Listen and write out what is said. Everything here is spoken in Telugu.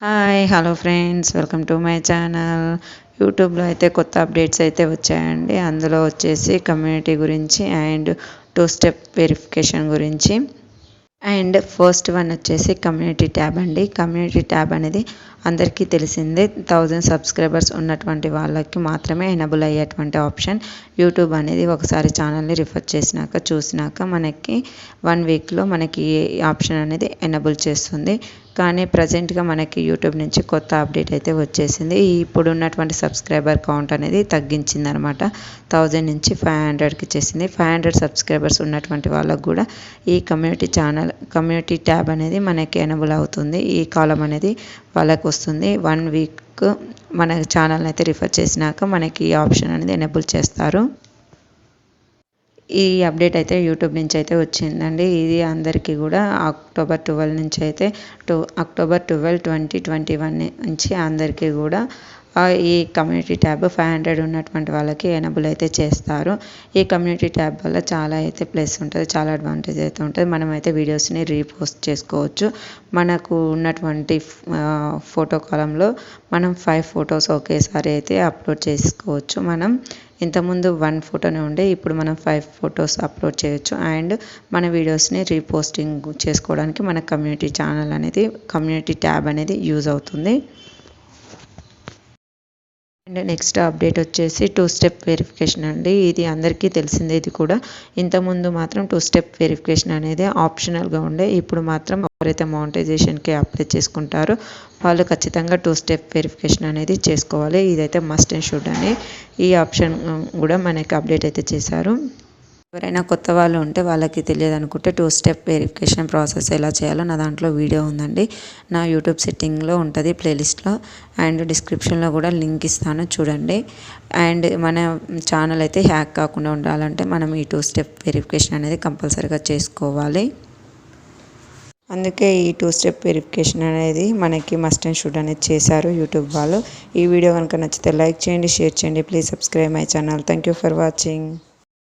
Hi hello friends, welcome to my channel. యూట్యూబ్లో అయితే కొత్త అప్డేట్స్ అయితే వచ్చాయండి. అందులో వచ్చేసి కమ్యూనిటీ గురించి అండ్ 2 స్టెప్ వెరిఫికేషన్ గురించి. అండ్ ఫస్ట్ వన్ వచ్చేసి కమ్యూనిటీ ట్యాబ్ అండి. కమ్యూనిటీ ట్యాబ్ అనేది అందరికీ తెలిసిందే. 1000 సబ్స్క్రైబర్స్ ఉన్నటువంటి వాళ్ళకి మాత్రమే ఎనబుల్ అయ్యేటువంటి ఆప్షన్. యూట్యూబ్ అనేది ఒకసారి ఛానల్ని రిఫర్ చూసినాక మనకి 1 వీక్లో మనకి ఈ ఆప్షన్ అనేది ఎనబుల్ చేస్తుంది. కానీ ప్రజెంట్గా మనకి యూట్యూబ్ నుంచి కొత్త అప్డేట్ అయితే వచ్చేసింది. ఇప్పుడు ఉన్నటువంటి సబ్స్క్రైబర్ కౌంట్ అనేది తగ్గించింది అనమాట. 1000 నుంచి 500కి చేసింది. 500 సబ్స్క్రైబర్స్ ఉన్నటువంటి వాళ్ళకు కూడా ఈ కమ్యూనిటీ ట్యాబ్ అనేది మనకి ఎనబుల్ అవుతుంది. ఈ కాలం అనేది వాళ్ళకు వస్తుంది. 1 వీక్ మన ఛానల్ని అయితే రిఫర్ చేసినాక మనకి ఈ ఆప్షన్ అనేది ఎనేబుల్ చేస్తారు. ఈ అప్డేట్ అయితే యూట్యూబ్ నుంచి అయితే వచ్చిందండి. ఇది అందరికీ కూడా అక్టోబర్ 12 నుంచి అయితే అక్టోబర్ 12, 2021 నుంచి అందరికీ కూడా ఈ కమ్యూనిటీ ట్యాబ్ 500 ఉన్నటువంటి వాళ్ళకి ఎనబుల్ అయితే చేస్తారు. ఈ కమ్యూనిటీ ట్యాబ్ వల్ల చాలా అయితే ప్లస్ ఉంటుంది, చాలా అడ్వాంటేజ్ అయితే ఉంటుంది. మనమైతే వీడియోస్ని రీపోస్ట్ చేసుకోవచ్చు. మనకు ఉన్నటువంటి ఫోటో కాలంలో మనం 5 ఫొటోస్ ఒకేసారి అయితే అప్లోడ్ చేసుకోవచ్చు. మనం ఇంతకుముందు 1 ఫోటోనే ఉండే, ఇప్పుడు మనం 5 ఫొటోస్ అప్లోడ్ చేయొచ్చు. అండ్ మన వీడియోస్ని రీపోస్టింగ్ చేసుకోవడానికి మన కమ్యూనిటీ ట్యాబ్ అనేది యూజ్ అవుతుంది. అండ్ నెక్స్ట్ అప్డేట్ వచ్చేసి 2 స్టెప్ వెరిఫికేషన్ అండి. ఇది అందరికీ తెలిసిందే. ఇది కూడా ఇంతకుముందు మాత్రం 2 స్టెప్ వెరిఫికేషన్ అనేది ఆప్షనల్గా ఉండే. ఇప్పుడు మాత్రం ఎవరైతే మానిటైజేషన్కి అప్లై చేసుకుంటారో వాళ్ళు ఖచ్చితంగా 2 స్టెప్ వెరిఫికేషన్ అనేది చేసుకోవాలి. ఇదైతే మస్ట్ అండ్ షుడ్ అని ఈ ఆప్షన్ కూడా మనకి అప్డేట్ అయితే చేశారు. ఎవరైనా కొత్త వాళ్ళు ఉంటే వాళ్ళకి తెలియదు అనుకుంటే 2 స్టెప్ వెరిఫికేషన్ ప్రాసెస్ ఎలా చేయాలో నా దాంట్లో వీడియో ఉందండి. నా యూట్యూబ్ సెట్టింగ్లో ఉంటుంది, ప్లేలిస్ట్లో. అండ్ డిస్క్రిప్షన్లో కూడా లింక్ ఇస్తాను, చూడండి. అండ్ మన ఛానల్ అయితే హ్యాక్ కాకుండా ఉండాలంటే మనం ఈ 2 స్టెప్ వెరిఫికేషన్ అనేది కంపల్సరీగా చేసుకోవాలి. అందుకే ఈ 2 స్టెప్ వెరిఫికేషన్ అనేది మనకి మస్ట్ అండ్ షుడ్ అనేది చేశారు యూట్యూబ్ వాళ్ళు. ఈ వీడియో కనుక నచ్చితే లైక్ చేయండి, షేర్ చేయండి. Please subscribe my channel. Thank you for watching.